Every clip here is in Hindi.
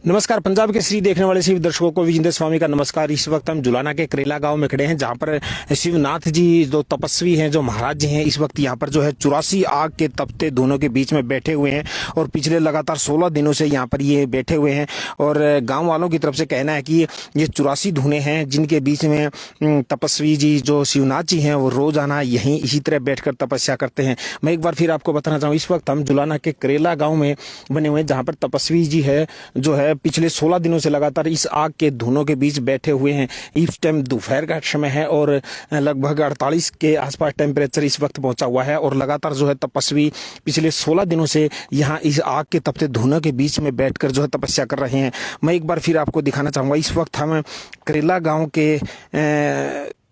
नमस्कार। पंजाब के श्री देखने वाले सभी दर्शकों को विजेंद्र स्वामी का नमस्कार। इस वक्त हम जुलाना के करेला गांव में खड़े हैं, जहां पर शिवनाथ जी जो तपस्वी हैं, जो महाराज जी हैं, इस वक्त यहां पर जो है 84 आग के तपते धुनों के बीच में बैठे हुए हैं और पिछले लगातार 16 दिनों से यहां पर ये बैठे हुए हैं। और गाँव वालों की तरफ से कहना है कि ये 84 धुने हैं जिनके बीच में तपस्वी जी जो शिवनाथ जी हैं वो रोजाना यहीं इसी तरह बैठकर तपस्या करते हैं। मैं एक बार फिर आपको बताना चाहूँ, इस वक्त हम जुलाना के करेला गाँव में बने हुए हैं, जहाँ पर तपस्वी जी है जो है पिछले 16 दिनों से लगातार इस आग के धुनों के बीच बैठे हुए हैं। इस टाइम दोपहर का समय है और लगभग 48 के आसपास टेम्परेचर इस वक्त पहुंचा हुआ है और लगातार जो है तपस्वी पिछले 16 दिनों से यहाँ इस आग के तपते धुनों के बीच में बैठकर जो है तपस्या कर रहे हैं। मैं एक बार फिर आपको दिखाना चाहूँगा, इस वक्त हम करेला गाँव के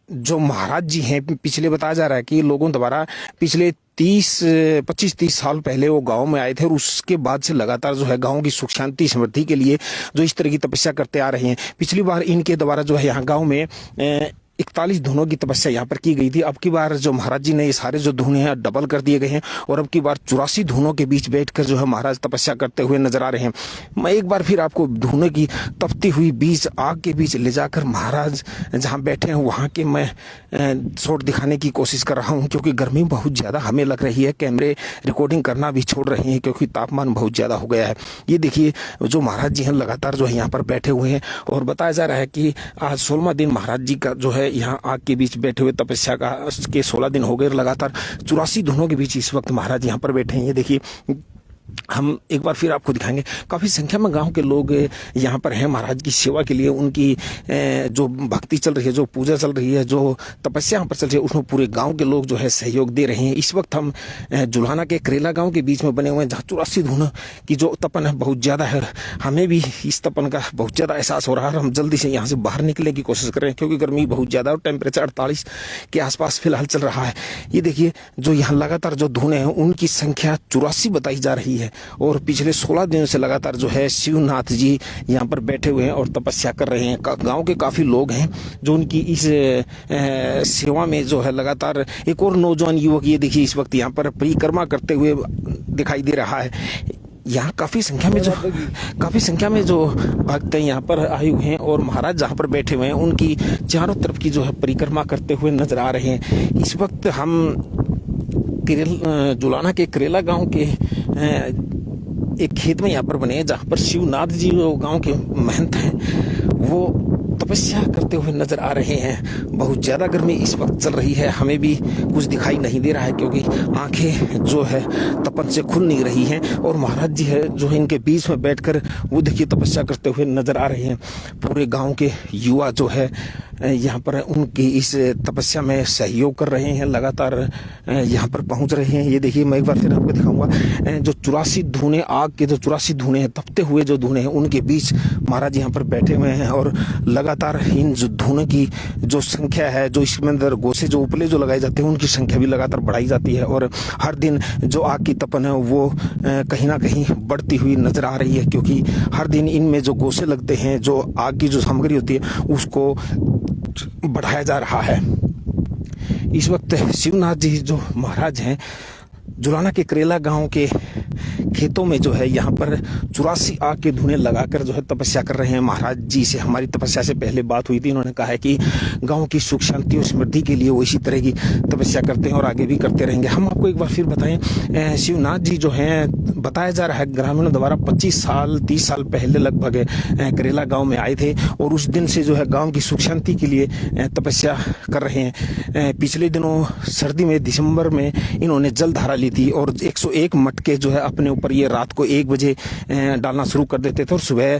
जो महाराज जी हैं, पिछले बताया जा रहा है कि लोगों द्वारा पिछले 25-30 साल पहले वो गांव में आए थे और उसके बाद से लगातार जो है गांव की सुख शांति समृद्धि के लिए जो इस तरह की तपस्या करते आ रहे हैं। पिछली बार इनके द्वारा जो है यहाँ गांव में 41 धुनों की तपस्या यहाँ पर की गई थी। अब की बार जो महाराज जी ने ये सारे जो धुने हैं डबल कर दिए गए हैं और अब की बार 84 धुनों के बीच बैठकर जो है महाराज तपस्या करते हुए नजर आ रहे हैं। मैं एक बार फिर आपको धुने की तपती हुई बीच आग के बीच ले जाकर महाराज जहाँ बैठे हैं वहाँ के मैं शॉट दिखाने की कोशिश कर रहा हूँ, क्योंकि गर्मी बहुत ज़्यादा हमें लग रही है। कैमरे रिकॉर्डिंग करना भी छोड़ रहे हैं क्योंकि तापमान बहुत ज़्यादा हो गया है। ये देखिए जो महाराज जी हैं लगातार जो है यहाँ पर बैठे हुए हैं और बताया जा रहा है कि आज 16वां दिन महाराज जी का जो है यहाँ आग के बीच बैठे हुए तपस्या का के 16 दिन हो गए। लगातार 84 धुनों के बीच इस वक्त महाराज यहाँ पर बैठे हैं। ये देखिए हम एक बार फिर आपको दिखाएंगे, काफ़ी संख्या में गांव के लोग यहाँ पर हैं महाराज की सेवा के लिए। उनकी जो भक्ति चल रही है, जो पूजा चल रही है, जो तपस्या यहाँ पर चल रही है, उसमें पूरे गांव के लोग जो है सहयोग दे रहे हैं। इस वक्त हम जुलाना के करेला गांव के बीच में बने हुए हैं, जहाँ 84 धुन की जो तपन है बहुत ज़्यादा है। हमें भी इस तपन का बहुत ज़्यादा एहसास हो रहा है और हम जल्दी से यहाँ से बाहर निकलने की कोशिश कर रहे हैं, क्योंकि गर्मी बहुत ज़्यादा और टेम्परेचर 48 के आसपास फिलहाल चल रहा है। ये देखिए जो यहाँ लगातार जो धुने हैं उनकी संख्या 84 बताई जा रही है और पिछले 16 दिनों से लगातार जो है शिवनाथ जी यहाँ पर बैठे हुए हैं और तपस्या कर रहे हैं। गांव के काफ़ी लोग हैं जो उनकी इस सेवा में जो है लगातार। एक और नौजवान युवक ये देखिए इस वक्त यहाँ पर परिक्रमा करते हुए दिखाई दे रहा है। यहाँ काफ़ी संख्या में जो भक्त हैं यहाँ पर आए हुए हैं और महाराज जहाँ पर बैठे हुए हैं उनकी चारों तरफ की जो है परिक्रमा करते हुए नजर आ रहे हैं। इस वक्त हम जुलाना के करेला गांव के एक खेत में यहाँ पर बने हैं, जहाँ पर शिवनाथ जी जो गांव के महंत हैं वो तपस्या करते हुए नजर आ रहे हैं। बहुत ज़्यादा गर्मी इस वक्त चल रही है, हमें भी कुछ दिखाई नहीं दे रहा है क्योंकि आंखें जो है तपन से खुल नहीं रही हैं। और महाराज जी है जो है इनके बीच में बैठकर वो देखिए तपस्या करते हुए नजर आ रहे हैं। पूरे गांव के युवा जो है यहाँ पर उनकी इस तपस्या में सहयोग कर रहे हैं, लगातार यहाँ पर पहुँच रहे हैं। ये देखिए मैं एक बार फिर आपको दिखाऊंगा, जो 84 धुने आग के जो 84 धुने हैं, तपते हुए जो धुने हैं, उनके बीच महाराज यहाँ पर बैठे हुए हैं और लगातार इन जो धुने की जो संख्या है, जो इसमें अंदर गोसे जो उपले जो लगाए जाते हैं उनकी संख्या भी लगातार बढ़ाई जाती है और हर दिन जो आग की तपन है वो कहीं ना कहीं बढ़ती हुई नजर आ रही है, क्योंकि हर दिन इनमें जो गोसे लगते हैं, जो आग की जो सामग्री होती है उसको बढ़ाया जा रहा है। इस वक्त शिवनाथ जी जो महाराज हैं जुलाना के करेला गांव के खेतों में जो है यहाँ पर 84 आग के धुने लगाकर जो है तपस्या कर रहे हैं। महाराज जी से हमारी तपस्या से पहले बात हुई थी, उन्होंने कहा है कि गांव की सुख शांति और समृद्धि के लिए वो इसी तरह की तपस्या करते हैं और आगे भी करते रहेंगे। हम आपको एक बार फिर बताएं, शिवनाथ जी जो हैं बताया जा रहा है ग्रामीणों द्वारा 25-30 साल पहले लगभग करेला गाँव में आए थे और उस दिन से जो है गाँव की सुख शांति के लिए तपस्या कर रहे हैं। पिछले दिनों सर्दी में दिसंबर में इन्होंने जलधारा ली थी और 101 मटके जो है अपने ऊपर ये रात को 1 बजे डालना शुरू कर देते थे और सुबह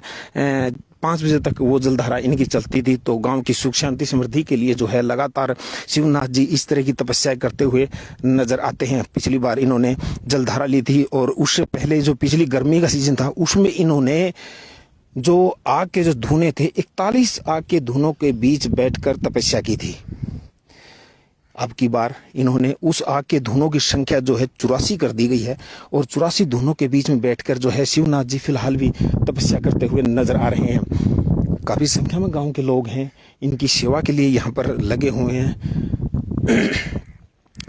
5 बजे तक वो जलधारा इनकी चलती थी। तो गांव की सुख शांति समृद्धि के लिए जो है लगातार शिवनाथ जी इस तरह की तपस्या करते हुए नजर आते हैं। पिछली बार इन्होंने जलधारा ली थी और उससे पहले जो पिछली गर्मी का सीजन था उसमें इन्होंने जो आग के जो धुने थे 41 आग के धुनों के बीच बैठकर तपस्या की थी। अब की बार इन्होंने उस आग के धुनों की संख्या जो है 84 कर दी गई है और 84 धुनों के बीच में बैठकर जो है शिवनाथ जी फिलहाल भी तपस्या करते हुए नजर आ रहे हैं। काफ़ी संख्या में गांव के लोग हैं, इनकी सेवा के लिए यहाँ पर लगे हुए हैं।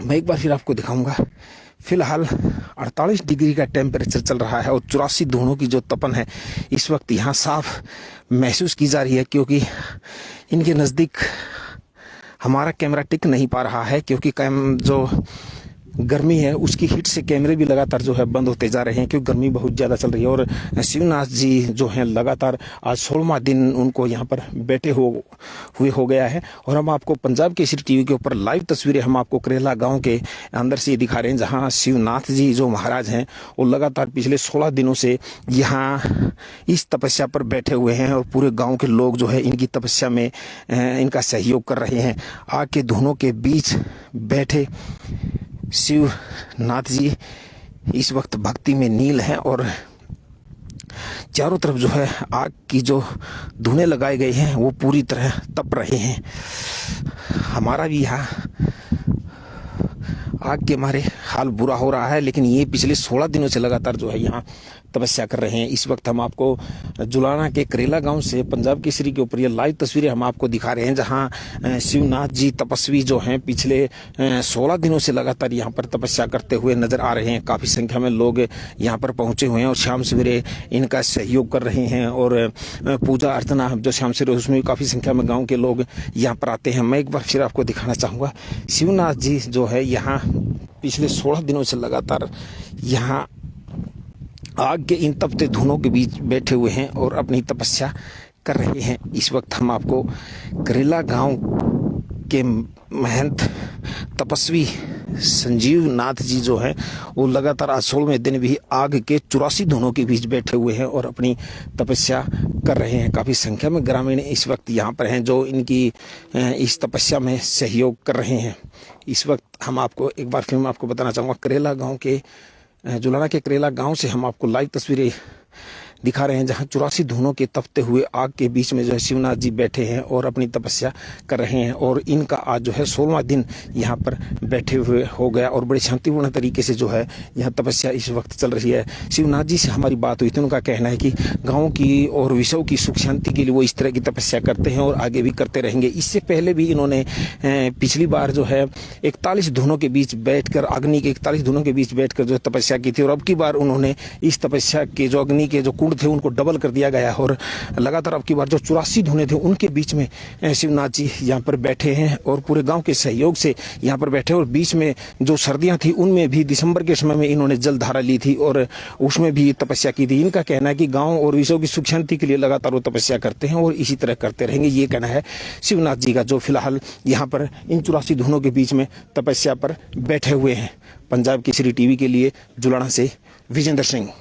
मैं एक बार फिर आपको दिखाऊंगा, फिलहाल 48 डिग्री का टेम्परेचर चल रहा है और 84 धुनों की जो तपन है इस वक्त यहाँ साफ महसूस की जा रही है, क्योंकि इनके नज़दीक हमारा कैमरा टिक नहीं पा रहा है, क्योंकि जो गर्मी है उसकी हीट से कैमरे भी लगातार जो है बंद होते जा रहे हैं, क्योंकि गर्मी बहुत ज़्यादा चल रही है। और शिवनाथ जी जो हैं लगातार आज 16वां दिन उनको यहाँ पर बैठे हुए हो गया है। और हम आपको पंजाब केसरी टीवी के ऊपर लाइव तस्वीरें हम आपको करेला गांव के अंदर से दिखा रहे हैं, जहाँ शिवनाथ जी जो महाराज हैं वो लगातार पिछले 16 दिनों से यहाँ इस तपस्या पर बैठे हुए हैं और पूरे गाँव के लोग जो है इनकी तपस्या में इनका सहयोग कर रहे हैं। आग के धुनों के बीच बैठे शिवनाथ जी इस वक्त भक्ति में नील हैं और चारों तरफ जो है आग की जो धुनें लगाए गए हैं वो पूरी तरह तप रहे हैं। हमारा भी यहाँ आग के मारे हाल बुरा हो रहा है, लेकिन ये पिछले 16 दिनों से लगातार जो है यहाँ तपस्या कर रहे हैं। इस वक्त हम आपको जुलाना के करेला गांव से पंजाब केसरी के ऊपर ये लाइव तस्वीरें हम आपको दिखा रहे हैं, जहां शिवनाथ जी तपस्वी जो हैं पिछले 16 दिनों से लगातार यहाँ पर तपस्या करते हुए नजर आ रहे हैं। काफ़ी संख्या में लोग यहाँ पर पहुँचे हुए हैं और शाम सवेरे इनका सहयोग कर रहे हैं और पूजा अर्चना जो शाम सवेरे उसमें भी काफ़ी संख्या में गाँव के लोग यहाँ पर आते हैं। मैं एक बार फिर आपको दिखाना चाहूँगा, शिवनाथ जी जो है यहाँ पिछले 16 दिनों से लगातार यहाँ आग के इन तपते धुनों के बीच बैठे हुए हैं और अपनी तपस्या कर रहे हैं। इस वक्त हम आपको करेला गांव के महंत तपस्वी संजीव नाथ जी जो हैं वो लगातार आज 16वें दिन भी आग के 84 धुनों के बीच बैठे हुए हैं और अपनी तपस्या कर रहे हैं। काफ़ी संख्या में ग्रामीण इस वक्त यहाँ पर हैं जो इनकी इस तपस्या में सहयोग कर रहे हैं। इस वक्त हम आपको एक बार फिर मैं आपको बताना चाहूँगा, करेला गाँव के जुलाना के करेला गांव से हम आपको लाइव तस्वीरें दिखा रहे हैं, जहां 84 धुनों के तपते हुए आग के बीच में जो है शिवनाथ जी बैठे हैं और अपनी तपस्या कर रहे हैं। और इनका आज जो है 16वां दिन यहाँ पर बैठे हुए हो गया और बड़े शांतिपूर्ण तरीके से जो है यहाँ तपस्या इस वक्त चल रही है। शिवनाथ जी से हमारी बात हुई थी, उनका कहना है कि गाँव की और विश्व की सुख शांति के लिए वो इस तरह की तपस्या करते हैं और आगे भी करते रहेंगे। इससे पहले भी इन्होंने पिछली बार जो है 41 धुनों के बीच बैठकर अग्नि के 41 धुनों के बीच बैठकर जो तपस्या की थी और अब की बार उन्होंने इस तपस्या के जो अग्नि के जो थे उनको डबल कर दिया गया और लगातार अब की बार जो 84 धुने थे उनके बीच में शिवनाथ जी यहाँ पर बैठे हैं और पूरे गांव के सहयोग से यहाँ पर बैठे। और बीच में जो सर्दियां थी उनमें भी दिसंबर के समय में इन्होंने जल धारा ली थी और उसमें भी तपस्या की थी। इनका कहना है कि गाँव और विश्व की सुख शांति के लिए लगातार वो तपस्या करते हैं और इसी तरह करते रहेंगे, ये कहना है शिवनाथ जी का, जो फिलहाल यहाँ पर इन 84 धुनों के बीच में तपस्या पर बैठे हुए हैं। पंजाब केसरी टीवी के लिए जुलाना से विजेंद्र सिंह।